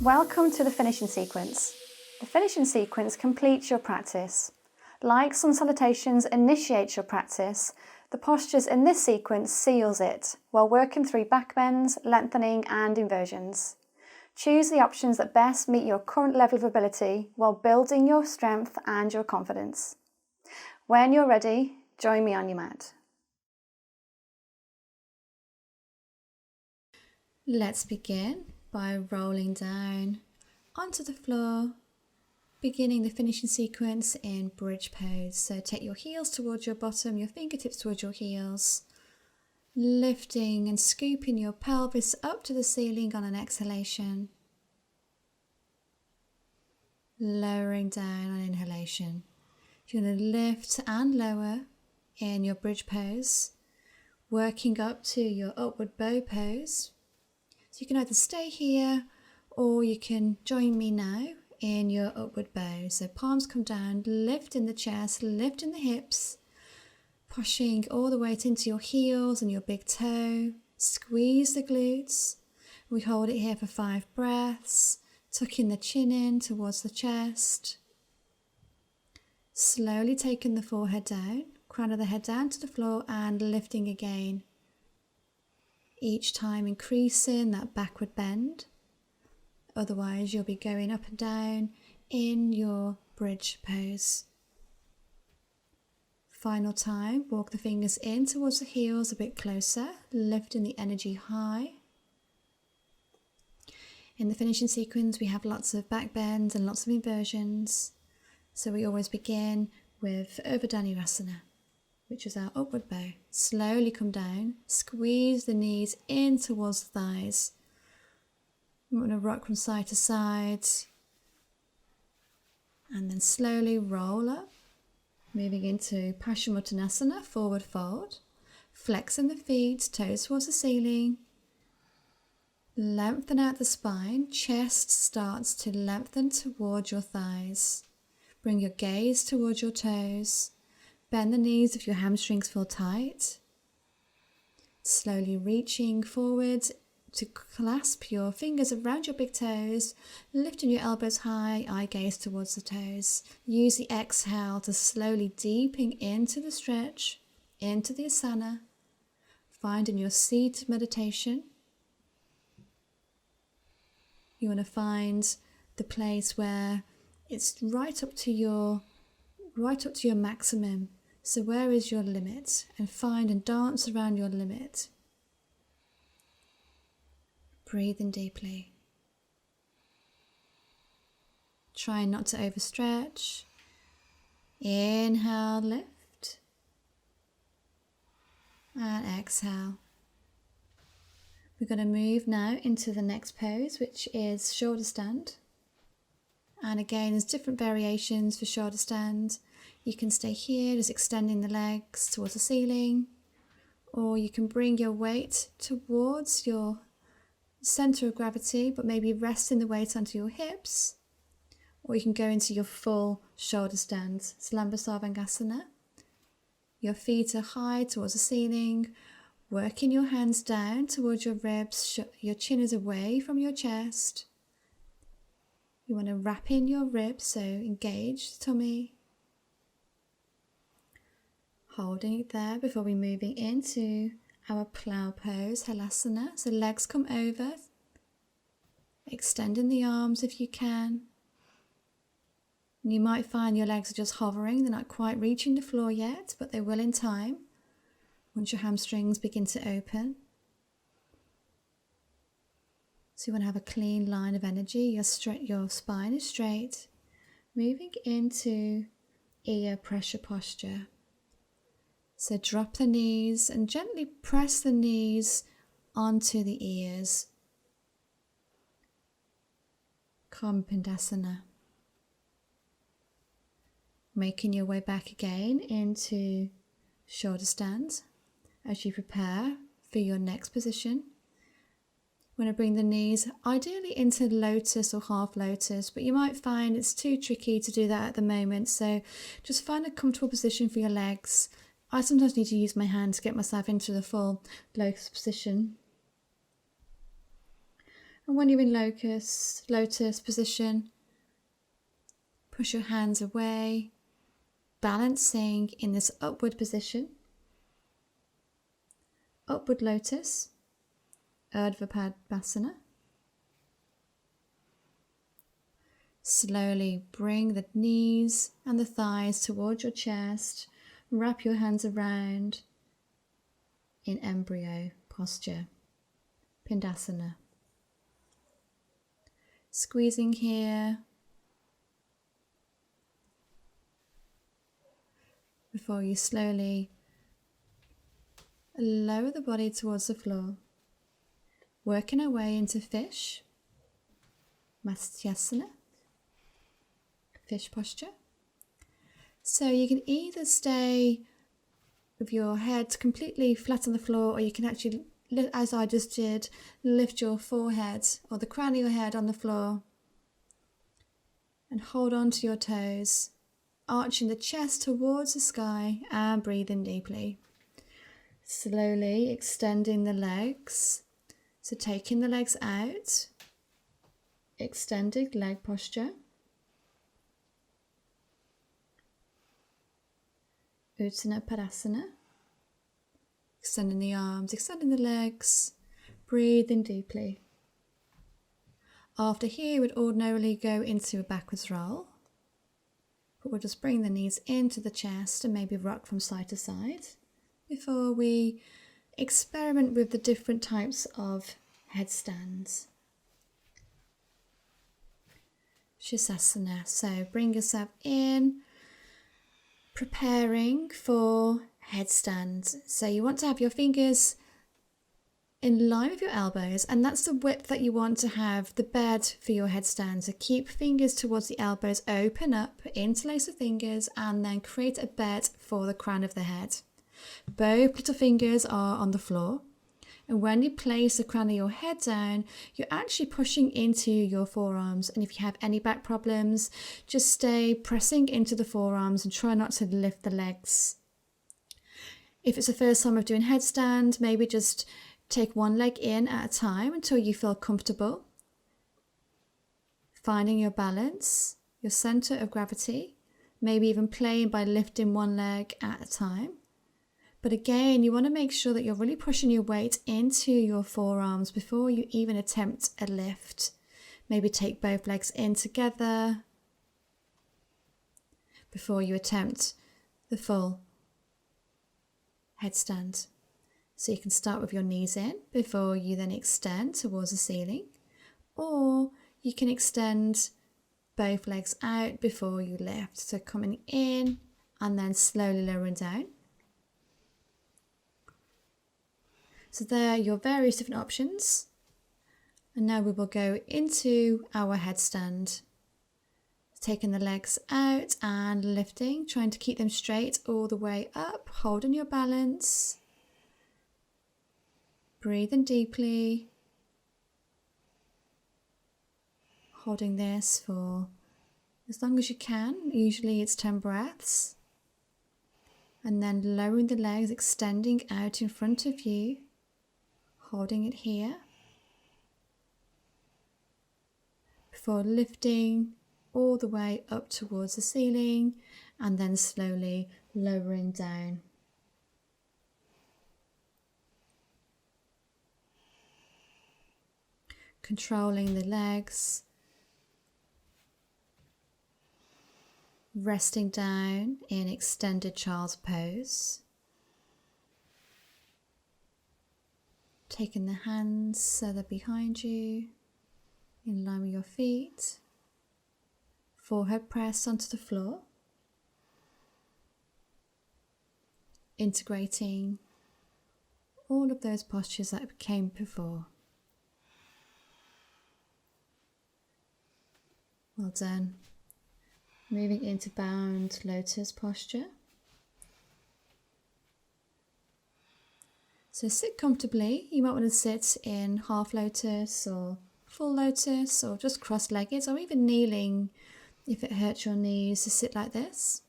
Welcome to the finishing sequence. The finishing sequence completes your practice. Like Sun Salutations initiates your practice, the postures in this sequence seals it while working through back bends, lengthening and inversions. Choose the options that best meet your current level of ability while building your strength and your confidence. When you're ready, join me on your mat. Let's begin by rolling down onto the floor, beginning the finishing sequence in bridge pose. So take your heels towards your bottom, your fingertips towards your heels, lifting and scooping your pelvis up to the ceiling on an exhalation, lowering down on inhalation. You're going to lift and lower in your bridge pose, working up to your upward bow pose. So you can either stay here or you can join me now in your upward bow. So palms come down, lifting the chest, lifting the hips, pushing all the weight into your heels and your big toe. Squeeze the glutes. We hold it here for 5 breaths, tucking the chin in towards the chest. Slowly taking the forehead down, crown of the head down to the floor and lifting again. Each time increasing that backward bend. Otherwise you'll be going up and down in your bridge pose. Final time, walk the fingers in towards the heels a bit closer, lifting the energy high. In the finishing sequence we have lots of back bends and lots of inversions. So we always begin with Urdhva Dhanurasana, which is our upward bow. Slowly come down, squeeze the knees in towards the thighs. We're going to rock from side to side and then slowly roll up, moving into Paschimottanasana, forward fold, flexing the feet, toes towards the ceiling, lengthen out the spine, chest starts to lengthen towards your thighs. Bring your gaze towards your toes. Bend the knees if your hamstrings feel tight. Slowly reaching forward to clasp your fingers around your big toes, lifting your elbows high, eye gaze towards the toes. Use the exhale to slowly deepen into the stretch, into the asana. Finding your seated meditation. You want to find the place where it's right up to your maximum. So where is your limit? And find and dance around your limit. Breathe in deeply. Try not to overstretch. Inhale, lift. And exhale. We're going to move now into the next pose, which is shoulder stand. And again, there's different variations for shoulder stand. You can stay here, just extending the legs towards the ceiling, or you can bring your weight towards your center of gravity, but maybe resting the weight onto your hips, or you can go into your full shoulder stand, Salamba Sarvangasana. Your feet are high towards the ceiling, working your hands down towards your ribs, your chin is away from your chest. You want to wrap in your ribs, so engage the tummy. Holding it there before we're moving into our plow pose, Halasana. So legs come over, extending the arms if you can. And you might find your legs are just hovering, they're not quite reaching the floor yet, but they will in time, once your hamstrings begin to open. So you want to have a clean line of energy, your spine is straight. Moving into ear pressure posture. So drop the knees and gently press the knees onto the ears. Kampindasana. Making your way back again into shoulder stand as you prepare for your next position. You want to bring the knees ideally into Lotus or half Lotus, but you might find it's too tricky to do that at the moment. So just find a comfortable position for your legs. I sometimes need to use my hand to get myself into the full Lotus position. And when you're in Lotus position, push your hands away, balancing in this upward position. Upward Lotus, Urdhva Padmasana. Slowly bring the knees and the thighs towards your chest. Wrap your hands around in embryo posture, Pindasana. Squeezing here before you slowly lower the body towards the floor. Working our way into fish, Matsyasana, fish posture. So you can either stay with your head completely flat on the floor, or you can actually, as I just did, lift your forehead or the crown of your head on the floor and hold on to your toes, arching the chest towards the sky and breathing deeply. Slowly extending the legs. So taking the legs out, extended leg posture. Utthana Padasana. Extending the arms, extending the legs, breathing deeply. After here, we'd ordinarily go into a backwards roll, but we'll just bring the knees into the chest and maybe rock from side to side before we experiment with the different types of headstands. Shisasana. So bring yourself in, preparing for headstand. So you want to have your fingers in line with your elbows, and that's the width that you want to have the bed for your headstand. So keep fingers towards the elbows, open up, interlace the fingers, and then create a bed for the crown of the head. Both little fingers are on the floor, and when you place the crown of your head down, you're actually pushing into your forearms. And if you have any back problems, just stay pressing into the forearms and try not to lift the legs. If it's the first time of doing headstand, maybe just take one leg in at a time until you feel comfortable. Finding your balance, your center of gravity, maybe even playing by lifting one leg at a time. But again, you want to make sure that you're really pushing your weight into your forearms before you even attempt a lift. Maybe take both legs in together before you attempt the full headstand. So you can start with your knees in before you then extend towards the ceiling, or you can extend both legs out before you lift. So coming in and then slowly lowering down. So there are your various different options. And now we will go into our headstand. Taking the legs out and lifting, trying to keep them straight all the way up, holding your balance. Breathing deeply. Holding this for as long as you can. Usually it's 10 breaths. And then lowering the legs, extending out in front of you. Holding it here. Before lifting all the way up towards the ceiling and then slowly lowering down. Controlling the legs. Resting down in extended child's pose. Taking the hands so they're behind you, in line with your feet. Forehead pressed onto the floor. Integrating all of those postures that came before. Well done. Moving into bound lotus posture. So sit comfortably. You might want to sit in half lotus or full lotus or just cross-legged or even kneeling if it hurts your knees to sit like this.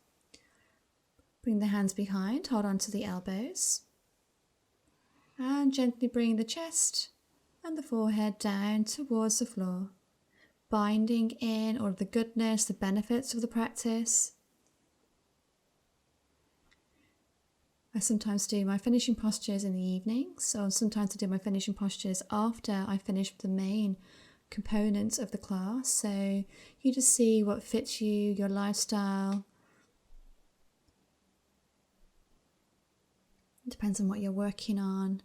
Bring the hands behind, hold on to the elbows. And gently bring the chest and the forehead down towards the floor, binding in all of the goodness, the benefits of the practice. I sometimes do my finishing postures in the evenings, or sometimes I do my finishing postures after I finish the main components of the class. So you just see what fits you, your lifestyle. It depends on what you're working on.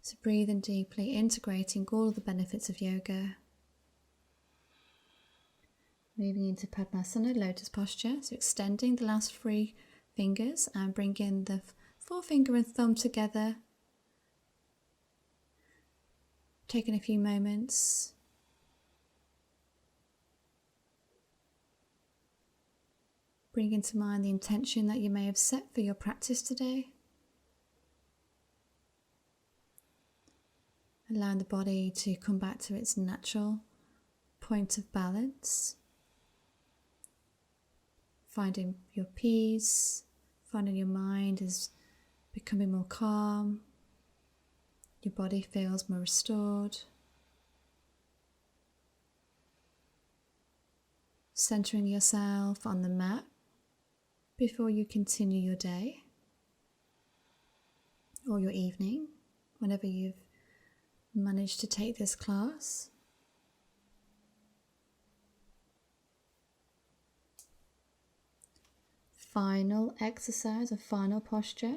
So breathing deeply, integrating all of the benefits of yoga. Moving into Padmasana, Lotus posture. So extending the last 3 fingers and bringing the forefinger and thumb together. Taking a few moments. Bringing to mind the intention that you may have set for your practice today. Allowing the body to come back to its natural point of balance. Finding your peace, finding your mind is becoming more calm. Your body feels more restored. Centering yourself on the mat before you continue your day or your evening, whenever you've managed to take this class. Final exercise, a final posture,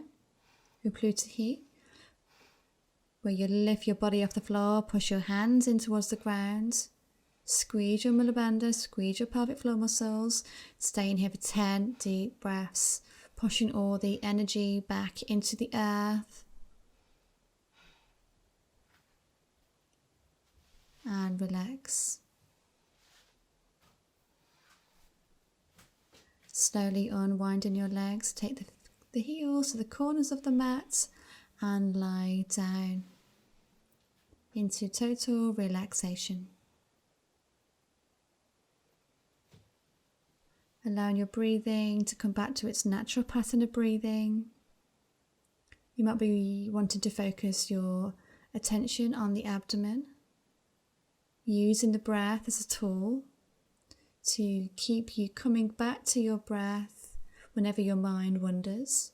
Upluti, where you lift your body off the floor, push your hands in towards the ground, squeeze your Mula Bandha, squeeze your pelvic floor muscles, staying here for 10 deep breaths, pushing all the energy back into the earth. And relax. Slowly unwinding your legs, take the heels to the corners of the mat and lie down into total relaxation. Allowing your breathing to come back to its natural pattern of breathing. You might be wanting to focus your attention on the abdomen, using the breath as a tool to keep you coming back to your breath whenever your mind wanders.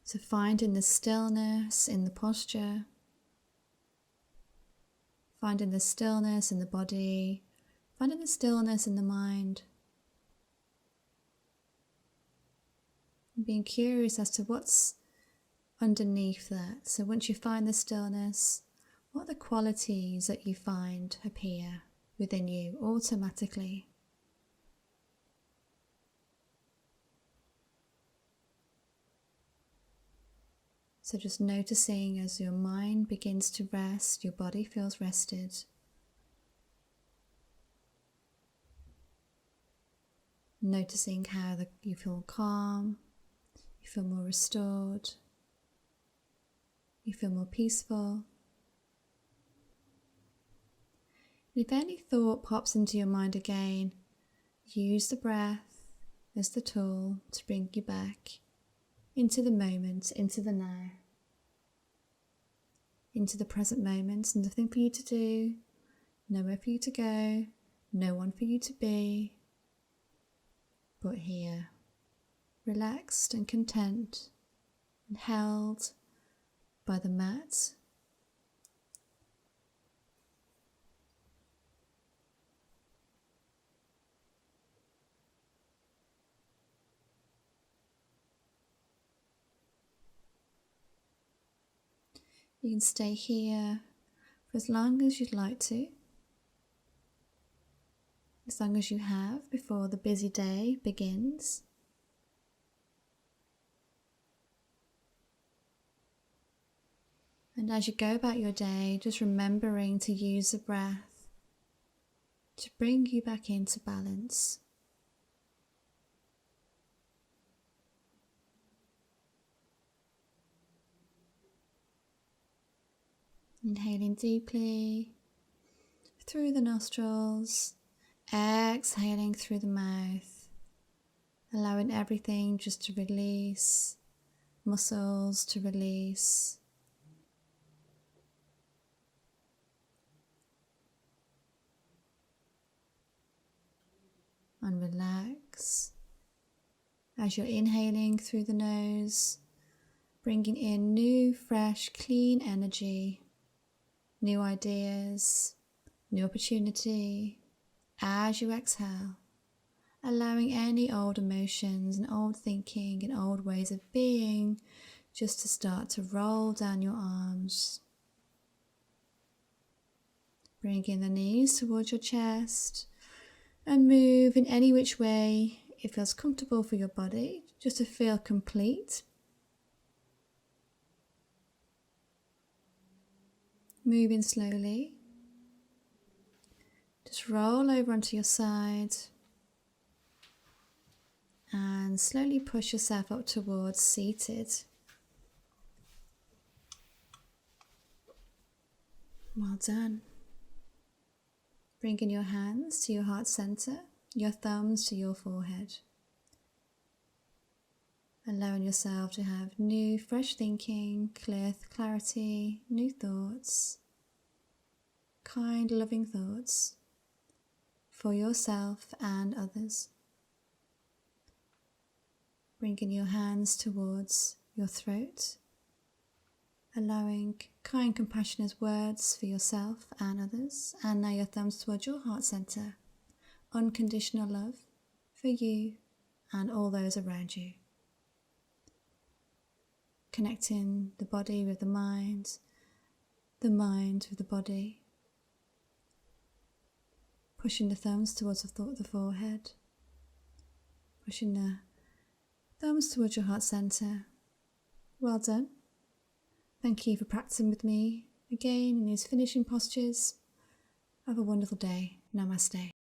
So finding the stillness in the posture, finding the stillness in the body, finding the stillness in the mind. And being curious as to what's underneath that. So once you find the stillness, what are the qualities that you find appear within you automatically? So just noticing as your mind begins to rest, your body feels rested. Noticing how you feel calm, you feel more restored, you feel more peaceful. And if any thought pops into your mind again, use the breath as the tool to bring you back into the moment, into the now, into the present moment. Nothing for you to do, nowhere for you to go, no one for you to be, but here, relaxed and content and held by the mat. You can stay here for as long as you'd like to, as long as you have before the busy day begins. And as you go about your day, just remembering to use the breath to bring you back into balance. Inhaling deeply through the nostrils, exhaling through the mouth, allowing everything just to release, muscles to release. And relax as you're inhaling through the nose, bringing in new, fresh, clean energy, new ideas, new opportunity. As you exhale, allowing any old emotions and old thinking and old ways of being just to start to roll down your arms. Bringing the knees towards your chest and move in any which way it feels comfortable for your body, just to feel complete. Moving slowly. Just roll over onto your side and slowly push yourself up towards seated. Well done. Bringing your hands to your heart center, your thumbs to your forehead. Allowing yourself to have new, fresh thinking, clear clarity, new thoughts, kind, loving thoughts for yourself and others. Bringing your hands towards your throat, allowing kind, compassionate words for yourself and others. And now your thumbs towards your heart center, unconditional love for you and all those around you. Connecting the body with the mind with the body. Pushing the thumbs towards the forehead. Pushing the thumbs towards your heart center. Well done. Thank you for practicing with me again in these finishing postures. Have a wonderful day. Namaste.